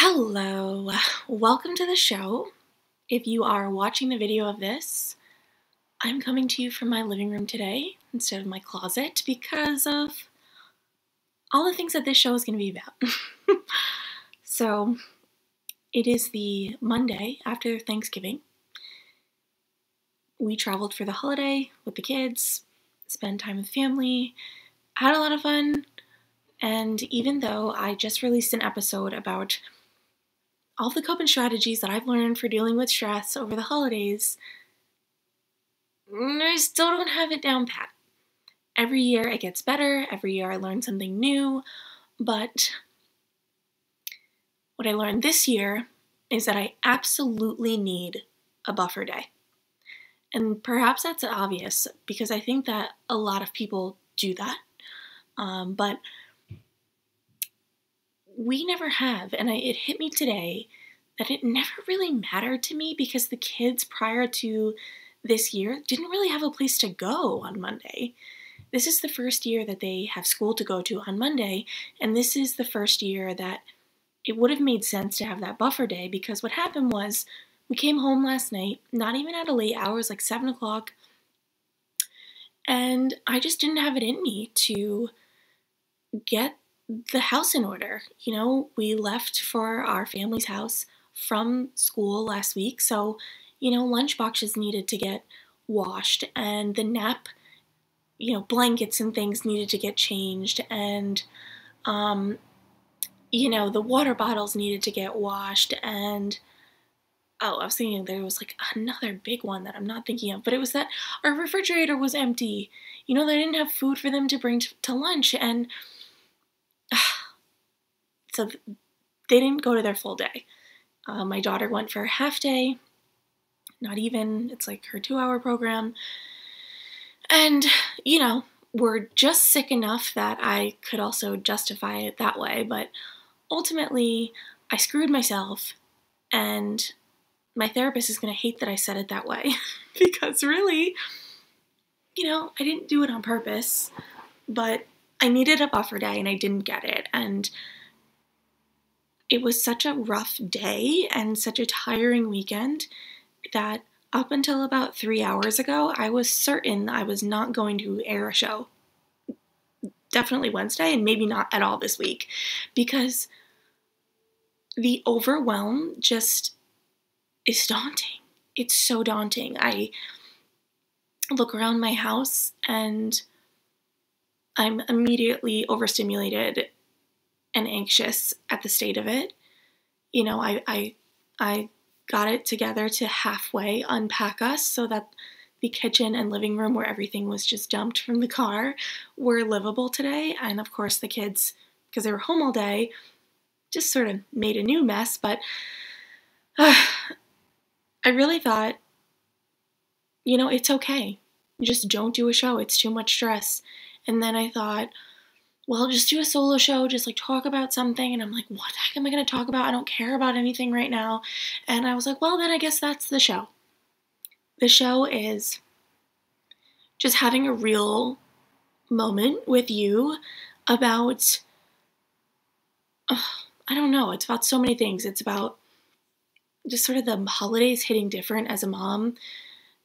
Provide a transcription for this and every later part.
Hello, welcome to the show. If you are watching the video of this, I'm coming to you from my living room today instead of my closet because of all the things that this show is going to be about. So, it is the Monday after Thanksgiving. We traveled for the holiday with the kids, spent time with family, had a lot of fun, and even though I just released an episode about all the coping strategies that I've learned for dealing with stress over the holidays, I still don't have it down pat. Every year it gets better, every year I learn something new, but what I learned this year is that I absolutely need a buffer day. And perhaps that's obvious because I think that a lot of people do that, but we never have, and it hit me today that it never really mattered to me because the kids prior to this year didn't really have a place to go on Monday. This is the first year that they have school to go to on Monday, and this is the first year that it would have made sense to have that buffer day because what happened was we came home last night, not even at a late hours, like 7 o'clock, and I just didn't have it in me to get the house in order. You know, we left for our family's house from school last week, so, lunch boxes needed to get washed, and the nap, blankets and things needed to get changed, and, the water bottles needed to get washed, and, I was thinking there was like another big one that I'm not thinking of, but it was that our refrigerator was empty. They didn't have food for them to bring to lunch, and so they didn't go to their full day. My daughter went for a half day, not even, it's like her 2-hour program. And, we're just sick enough that I could also justify it that way. But ultimately, I screwed myself, and my therapist is going to hate that I said it that way. Because really, I didn't do it on purpose, but I needed a buffer day and I didn't get it. And it was such a rough day and such a tiring weekend that up until about 3 hours ago, I was certain I was not going to air a show. Definitely Wednesday, and maybe not at all this week, because the overwhelm just is daunting. It's so daunting. I look around my house and I'm immediately overstimulated and anxious at the state of it. I got it together to halfway unpack us so that the kitchen and living room where everything was just dumped from the car were livable today. And of course the kids, because they were home all day, just sort of made a new mess. But I really thought, it's okay. Just don't do a show. It's too much stress. And then I thought, well, just do a solo show, just like talk about something. And I'm like, what the heck am I going to talk about? I don't care about anything right now. And I was like, well, then I guess that's the show. The show is just having a real moment with you about, I don't know, it's about so many things. It's about just sort of the holidays hitting different as a mom.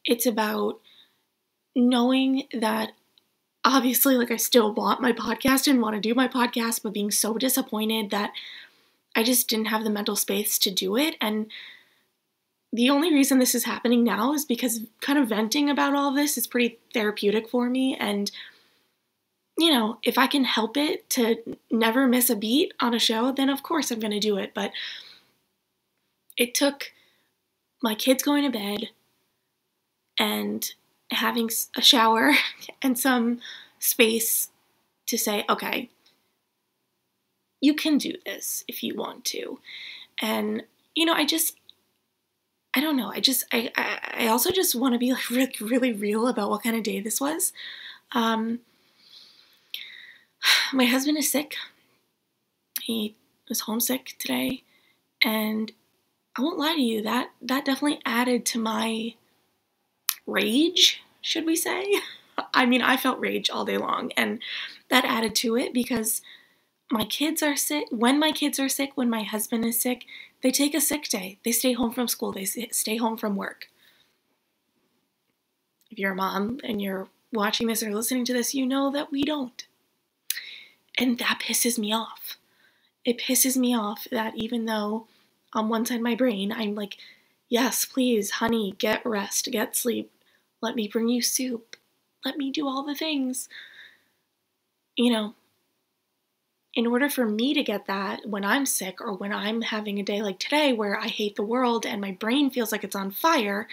It's about knowing that obviously, I still want my podcast and want to do my podcast, but being so disappointed that I just didn't have the mental space to do it. And the only reason this is happening now is because kind of venting about all this is pretty therapeutic for me. And, if I can help it to never miss a beat on a show, then of course I'm going to do it. But it took my kids going to bed and having a shower and some space to say, okay, you can do this if you want to. And, I don't know. I also just want to be really, really real about what kind of day this was. My husband is sick. He was homesick today. And I won't lie to you, that definitely added to my rage, should we say? I mean, I felt rage all day long, and that added to it because my kids are sick, when my kids are sick, when my husband is sick, they take a sick day. They stay home from school. They stay home from work. If you're a mom and you're watching this or listening to this, you know that we don't. And that pisses me off. It pisses me off that even though on one side of my brain, I'm like, yes, please, honey, get rest, get sleep. Let me bring you soup. Let me do all the things. You know, in order for me to get that when I'm sick or when I'm having a day like today where I hate the world and my brain feels like it's on fire,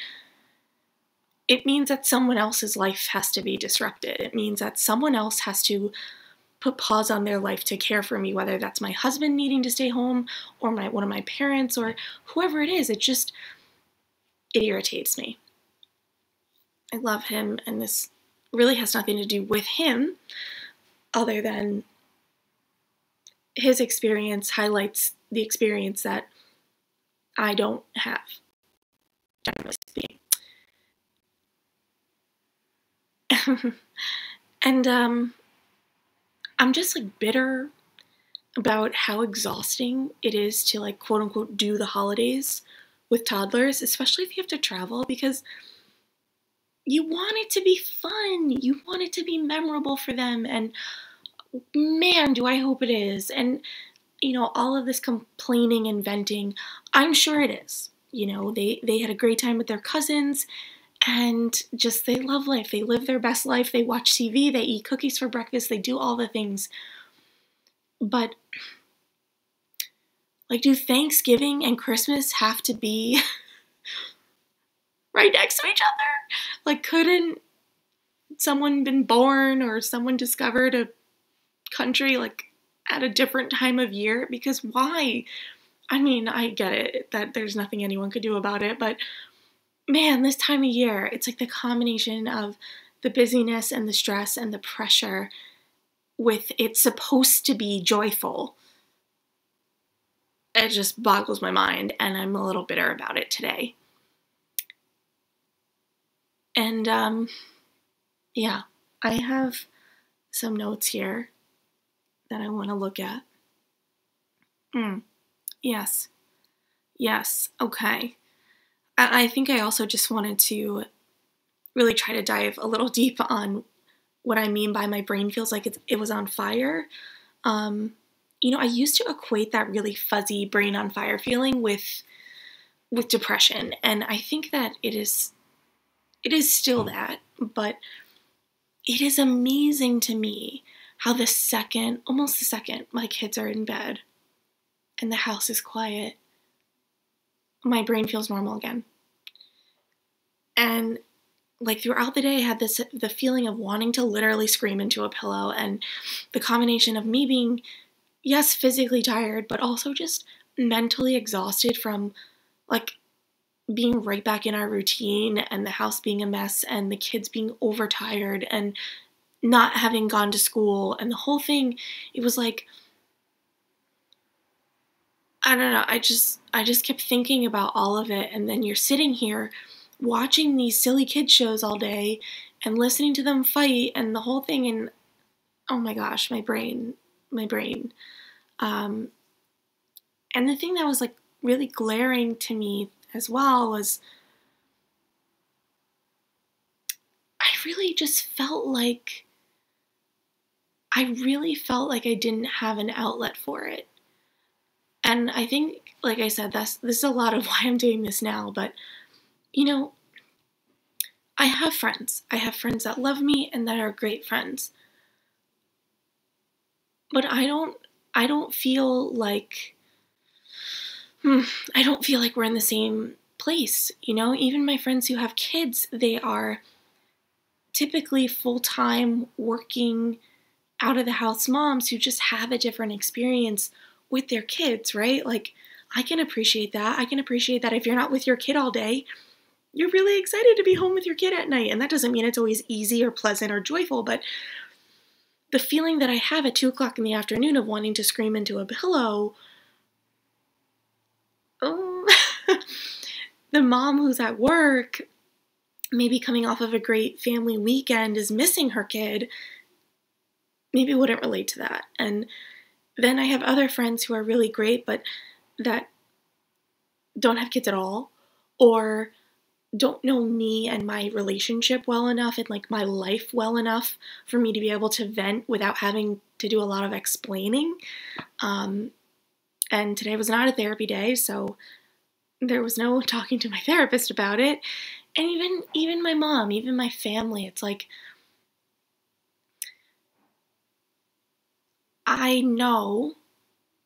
it means that someone else's life has to be disrupted. It means that someone else has to put pause on their life to care for me, whether that's my husband needing to stay home or one of my parents or whoever it is. It irritates me. I love him, and this really has nothing to do with him other than his experience highlights the experience that I don't have, generally speaking. And I'm just like bitter about how exhausting it is to like quote unquote do the holidays with toddlers, especially if you have to travel, because you want it to be fun. You want it to be memorable for them. And man, do I hope it is. And, you know, all of this complaining and venting, I'm sure it is. You know, they had a great time with their cousins and just they love life. They live their best life. They watch TV. They eat cookies for breakfast. They do all the things. But, like, do Thanksgiving and Christmas have to be right next to each other? Like, couldn't someone been born or someone discovered a country, like, at a different time of year? Because why? I mean, I get it that there's nothing anyone could do about it, but man, this time of year, it's like the combination of the busyness and the stress and the pressure with it's supposed to be joyful. It just boggles my mind, and I'm a little bitter about it today. And, yeah, I have some notes here that I want to look at. Yes. Yes. Okay. I think I also just wanted to really try to dive a little deep on what I mean by my brain feels like it was on fire. You know, I used to equate that really fuzzy brain on fire feeling with depression, and I think that it is still that, but it is amazing to me how almost the second my kids are in bed and the house is quiet, my brain feels normal again. And like throughout the day, I had the feeling of wanting to literally scream into a pillow, and the combination of me being, yes, physically tired, but also just mentally exhausted from like being right back in our routine and the house being a mess and the kids being overtired and not having gone to school and the whole thing. It was like, I don't know, I just kept thinking about all of it, and then you're sitting here watching these silly kid shows all day and listening to them fight and the whole thing, and oh my gosh, my brain. And the thing that was like really glaring to me as well was I really felt like I didn't have an outlet for it. And I think, like I said, this is a lot of why I'm doing this now, but you know, I have friends. I have friends that love me and that are great friends. But I don't feel like we're in the same place, you know? Even my friends who have kids, they are typically full-time working out of the house moms who just have a different experience with their kids, right? Like, I can appreciate that. I can appreciate that if you're not with your kid all day, you're really excited to be home with your kid at night. And that doesn't mean it's always easy or pleasant or joyful, but the feeling that I have at 2 o'clock in the afternoon of wanting to scream into a pillow, the mom who's at work, maybe coming off of a great family weekend, is missing her kid, maybe wouldn't relate to that. And then I have other friends who are really great, but that don't have kids at all, or don't know me and my relationship well enough and like my life well enough for me to be able to vent without having to do a lot of explaining. And today was not a therapy day, so there was no talking to my therapist about it. And even my mom, even my family, it's like, I know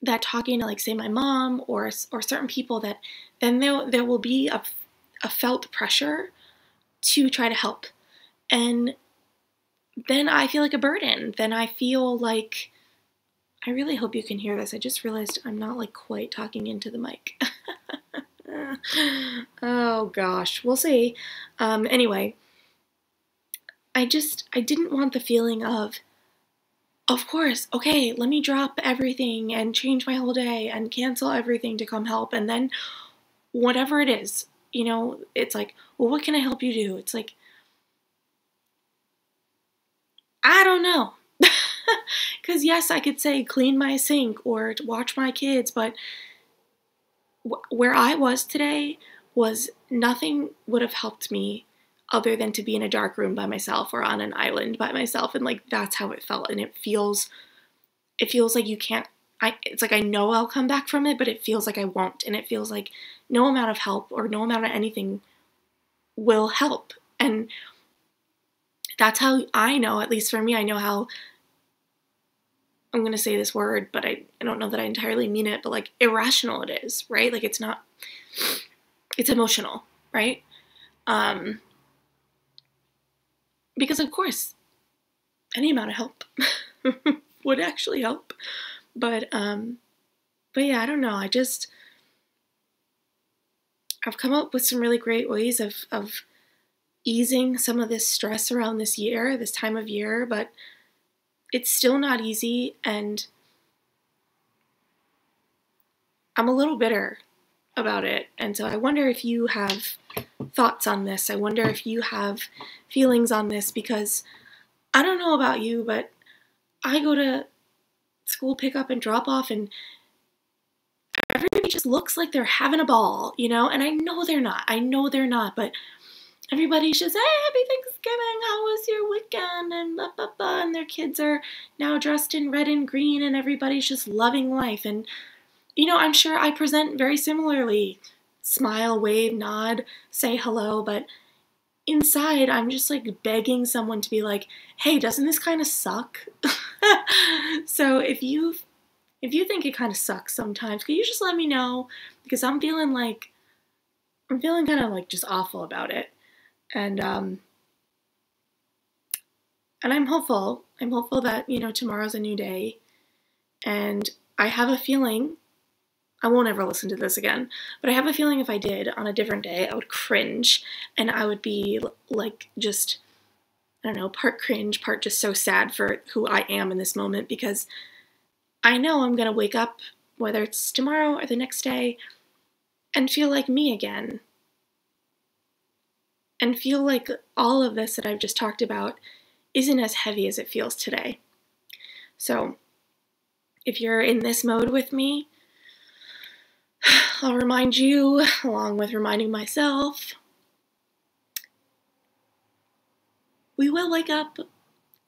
that talking to, like, say my mom or certain people, that then there will be a felt pressure to try to help. And then I feel like a burden. Then I feel like, I really hope you can hear this. I just realized I'm not like quite talking into the mic. Oh gosh, we'll see. Anyway, I didn't want the feeling of course, okay, let me drop everything and change my whole day and cancel everything to come help. And then whatever it is, it's like, well, what can I help you do? It's like, I don't know. Because yes, I could say clean my sink or watch my kids, but where I was today was nothing would have helped me other than to be in a dark room by myself or on an island by myself. And like, that's how it felt. And it feels like you can't, it's like I know I'll come back from it, but it feels like I won't. And it feels like no amount of help or no amount of anything will help. And that's how I know, at least for me, I know how, I'm going to say this word, but I don't know that I entirely mean it, but like irrational it is, right? Like it's emotional, right? Because of course, any amount of help would actually help. But yeah, I don't know. I've come up with some really great ways of easing some of this stress around this time of year, but it's still not easy, and I'm a little bitter about it. And so I wonder if you have thoughts on this. I wonder if you have feelings on this, because I don't know about you, but I go to school pickup and drop off, and everybody just looks like they're having a ball, and I know they're not, but everybody's just, hey, happy Thanksgiving, how was your weekend, and blah, blah, blah, and their kids are now dressed in red and green, and everybody's just loving life. And I'm sure I present very similarly, smile, wave, nod, say hello, but inside I'm just like begging someone to be like, hey, doesn't this kind of suck? So if you think it kind of sucks sometimes, could you just let me know? Because I'm feeling kind of like just awful about it. And I'm hopeful. I'm hopeful that, tomorrow's a new day. And I have a feeling, I won't ever listen to this again, but I have a feeling if I did on a different day, I would cringe, and I would be like, just, I don't know, part cringe, part just so sad for who I am in this moment, because I know I'm going to wake up, whether it's tomorrow or the next day, and feel like me again. And feel like all of this that I've just talked about isn't as heavy as it feels today. So, if you're in this mode with me, I'll remind you, along with reminding myself, we will wake up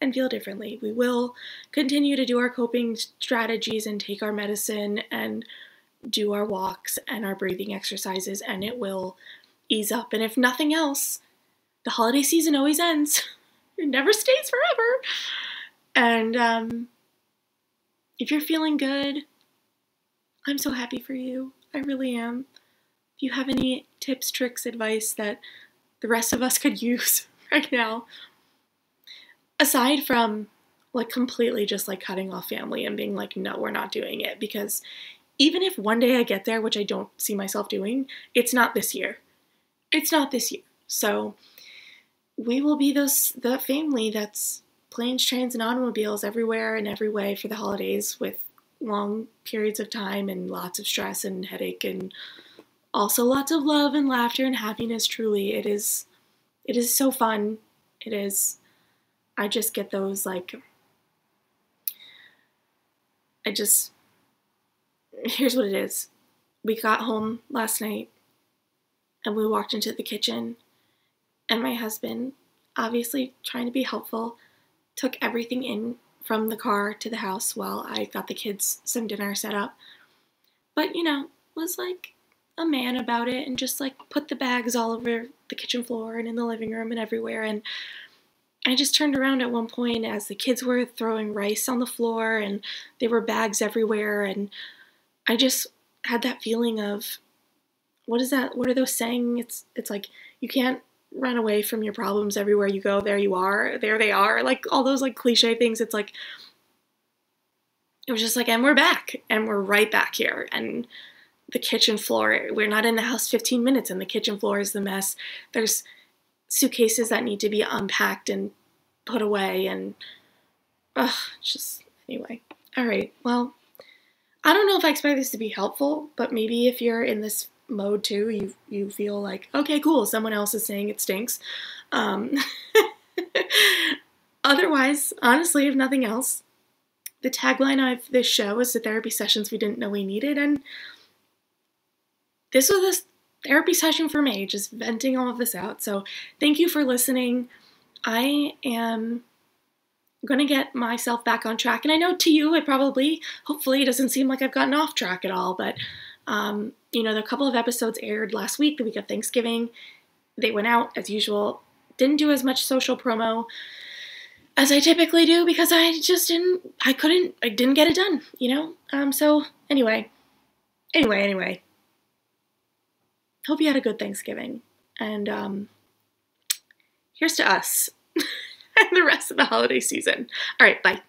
and feel differently. We will continue to do our coping strategies and take our medicine and do our walks and our breathing exercises, and it will ease up. And if nothing else, the holiday season always ends. It never stays forever. And if you're feeling good, I'm so happy for you. I really am. If you have any tips, tricks, advice that the rest of us could use right now, aside from like completely just like cutting off family and being like, no, we're not doing it, because even if one day I get there, which I don't see myself doing, it's not this year. It's not this year. So we will be the family that's planes, trains, and automobiles everywhere and every way for the holidays, with long periods of time and lots of stress and headache, and also lots of love and laughter and happiness. Truly, it is so fun. It is. I just get those here's what it is. We got home last night and we walked into the kitchen, and my husband, obviously trying to be helpful, took everything in from the car to the house while I got the kids some dinner set up. But, was like a man about it and just like put the bags all over the kitchen floor and in the living room and everywhere. And I just turned around at one point as the kids were throwing rice on the floor and there were bags everywhere. And I just had that feeling of, what is that? What are those saying? It's like, you can't run away from your problems. Everywhere you go, there you are. There they are. Like all those like cliche things. It's like, it was just like, and we're back. And we're right back here. And the kitchen floor, we're not in the house 15 minutes and the kitchen floor is the mess. There's suitcases that need to be unpacked and put away. And, just, anyway. All right. Well, I don't know if I expect this to be helpful, but maybe if you're in this mode too, you feel like, okay, cool, someone else is saying it stinks. Otherwise, honestly, if nothing else, the tagline of this show is the therapy sessions we didn't know we needed, and this was a therapy session for me, just venting all of this out. So thank you for listening. I am going to get myself back on track, and I know to you hopefully it doesn't seem like I've gotten off track at all, but the couple of episodes aired last week, the week of Thanksgiving. They went out as usual. Didn't do as much social promo as I typically do because I didn't get it done, so anyway. Hope you had a good Thanksgiving, and here's to us and the rest of the holiday season. All right, bye.